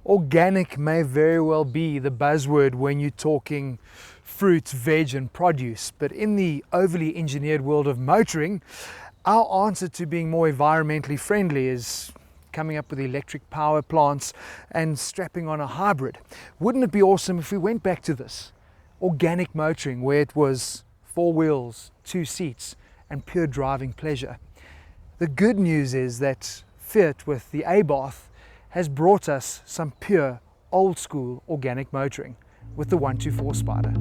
Organic may very well be the buzzword when you're talking fruits, veg and produce, but in the overly engineered world of motoring, our answer to being more environmentally friendly is coming up with electric power plants and strapping on a hybrid. Wouldn't it be awesome if we went back to this? Organic motoring, where it was 4 wheels, 2 seats and pure driving pleasure. The good news is that Fiat with the Abarth has brought us some pure old school organic motoring with the 124 Spider.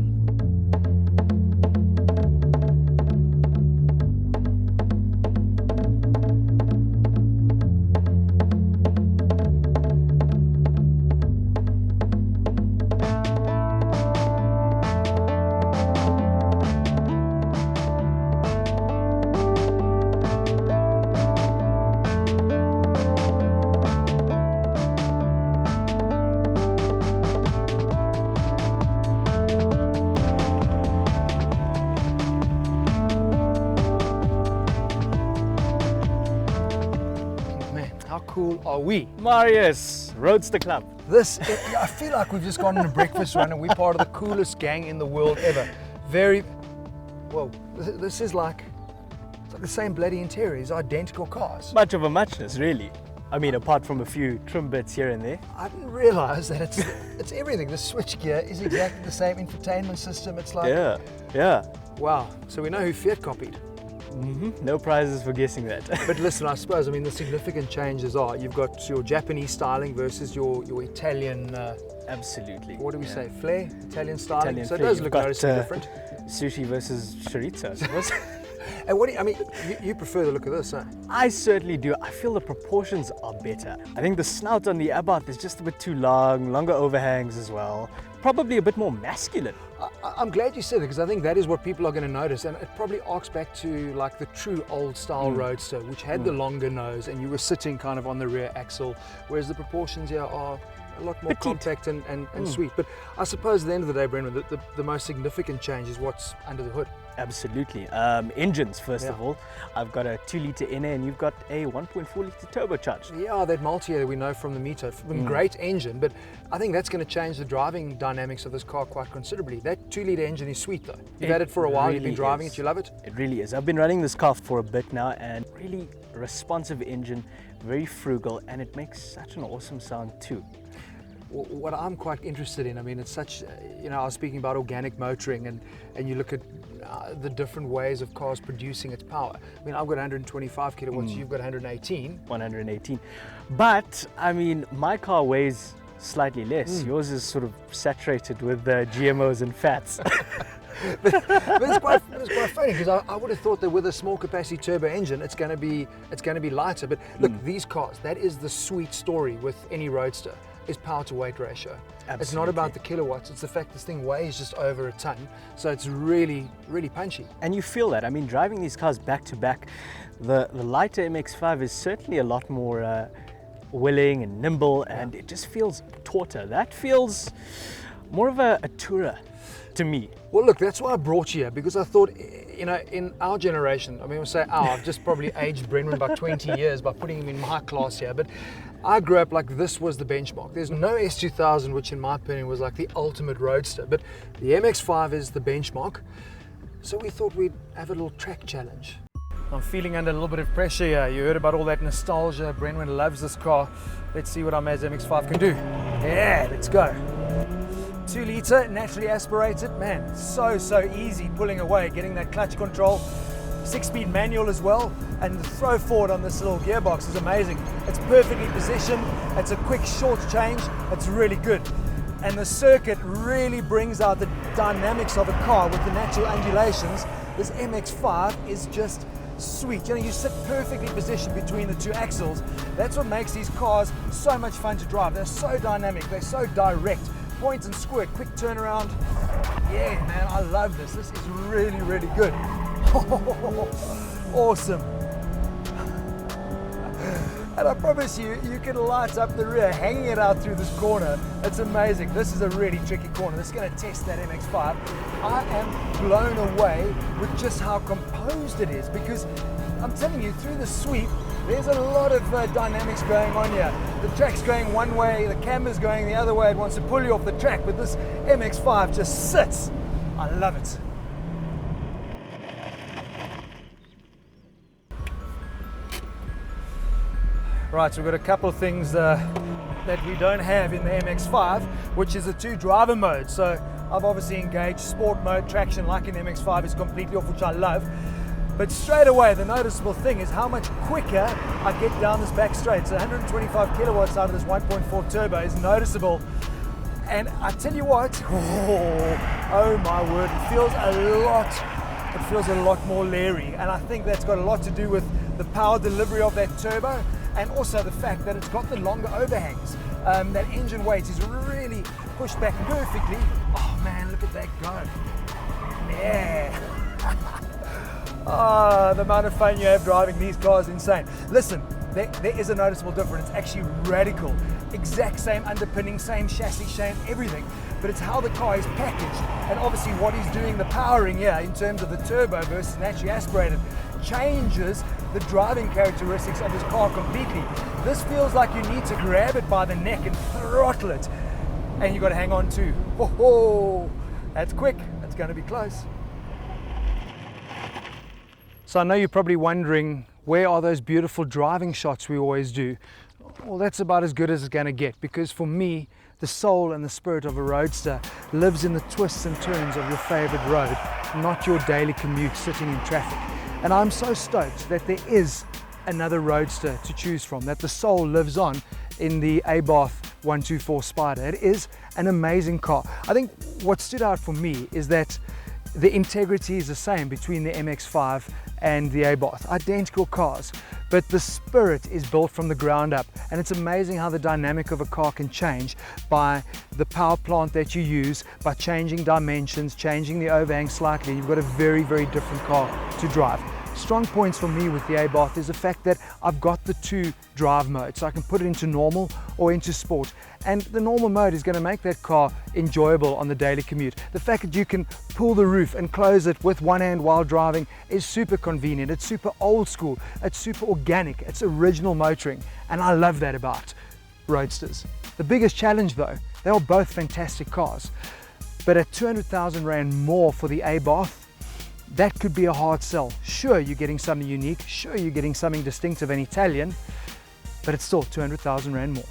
How cool are we? Marius, Roadster Club. I feel like we've just gone on a breakfast run and we're part of the coolest gang in the world ever. Well, this is like, it's like the same bloody interior, it's identical cars. Much of a muchness, really. I mean, apart from a few trim bits here and there. I didn't realize that it's everything. The switchgear is exactly the same infotainment system. It's like, yeah. Wow, so we know who Fiat copied. No prizes for guessing that. But listen, I suppose, the significant changes are, you've got your Japanese styling versus your Italian... Absolutely. What do we say? Flair? Italian styling? Italian so flair. it does look noticeably different. Sushi versus chorizo, I suppose. And what do you prefer the look of this, huh? I certainly do. I feel the proportions are better. I think the snout on the Abarth is just a bit too long, longer overhangs as well. Probably a bit more masculine. I'm glad you said it, because I think that is what people are going to notice, and it probably arcs back to like the true old style Roadster, which had the longer nose and you were sitting kind of on the rear axle, whereas the proportions here are a lot more petite, compact and sweet. But I suppose at the end of the day, Brendan, the most significant change is what's under the hood. Absolutely. Engines, first of all. I've got a 2-litre NA and you've got a 1.4-litre turbocharged. Yeah, that multi-air we know from the Mito, great engine, but I think that's going to change the driving dynamics of this car quite considerably. That 2-litre engine is sweet though. You've had it for a while, you've been driving it, you love it? It really is. I've been running this car for a bit now, and really responsive engine, very frugal, and it makes such an awesome sound too. What I'm quite interested in, it's such, I was speaking about organic motoring, and you look at the different ways of cars producing its power. I've got 125 kilowatts, you've got 118. 118. But, my car weighs slightly less. Yours is sort of saturated with GMOs and fats. but it's quite funny, because I would have thought that with a small capacity turbo engine, it's going to be lighter. But look, these cars, that is the sweet story with any Roadster, is power to weight ratio. Absolutely. It's not about the kilowatts, it's the fact this thing weighs just over a ton, so it's really, really punchy. And you feel that. driving these cars back to back, the lighter MX-5 is certainly a lot more willing and nimble, and it just feels tauter. That feels more of a tourer to me. Well, look, that's why I brought you here, because I thought, in our generation, we'll say I've just probably aged Brendan by 20 years by putting him in my class here, but I grew up like this was the benchmark. There's no S2000, which in my opinion was like the ultimate Roadster, but the MX-5 is the benchmark. So we thought we'd have a little track challenge. I'm feeling under a little bit of pressure here. You heard about all that nostalgia. Brendan loves this car. Let's see what our Mazda MX-5 can do. Yeah, let's go. 2-litre, naturally aspirated. Man, so easy pulling away, getting that clutch control. 6-speed manual as well, and the throw forward on this little gearbox is amazing. It's perfectly positioned, it's a quick short change, it's really good. And the circuit really brings out the dynamics of a car with the natural undulations. This MX-5 is just sweet. You sit perfectly positioned between the two axles. That's what makes these cars so much fun to drive. They're so dynamic, they're so direct. Point and squirt, quick turnaround. Yeah, man, I love this. This is really, really good. Awesome. And I promise you, you can light up the rear, hanging it out through this corner. It's amazing. This is a really tricky corner. This is going to test that MX-5. I am blown away with just how composed it is, because I'm telling you, through the sweep, There's a lot of dynamics going on here. The track's going one way, the camera's going the other way. It wants to pull you off the track, but this MX-5 just sits. I love it. Right, so we've got a couple of things that we don't have in the MX-5, which is a 2-driver mode. So I've obviously engaged sport mode, traction like in the MX-5 is completely off, which I love. But straight away, the noticeable thing is how much quicker I get down this back straight. So 125 kilowatts out of this 1.4 turbo is noticeable. And I tell you what, oh my word, it feels a lot more leery. And I think that's got a lot to do with the power delivery of that turbo, and also the fact that it's got the longer overhangs. That engine weight is really pushed back perfectly. Oh man, look at that go. Yeah. Oh, the amount of fun you have driving these cars is insane. Listen, there is a noticeable difference. It's actually radical. Exact same underpinning, same chassis, same everything. But it's how the car is packaged, and obviously what he's doing, the powering here in terms of the turbo versus naturally aspirated, changes the driving characteristics of this car completely. This feels like you need to grab it by the neck and throttle it, and you've got to hang on too. Oh, that's quick. That's going to be close. So I know you're probably wondering, where are those beautiful driving shots we always do? Well, that's about as good as it's going to get, because for me, the soul and the spirit of a roadster lives in the twists and turns of your favorite road, not your daily commute sitting in traffic. And I'm so stoked that there is another roadster to choose from, that the soul lives on in the Abarth 124 Spider. It is an amazing car. I think what stood out for me is that the integrity is the same between the MX-5 and the Abarth, identical cars, but the spirit is built from the ground up, and it's amazing how the dynamic of a car can change by the power plant that you use, by changing dimensions, changing the overhang slightly. You've got a very, very different car to drive. Strong points for me with the Abarth is the fact that I've got the 2 drive modes, so I can put it into normal or into sport. And the normal mode is going to make that car enjoyable on the daily commute. The fact that you can pull the roof and close it with one hand while driving is super convenient. It's super old school. It's super organic. It's original motoring. And I love that about roadsters. The biggest challenge though, they are both fantastic cars. But at 200,000 Rand more for the Abarth, that could be a hard sell. Sure, you're getting something unique. Sure, you're getting something distinctive and Italian, but it's still 200,000 Rand more.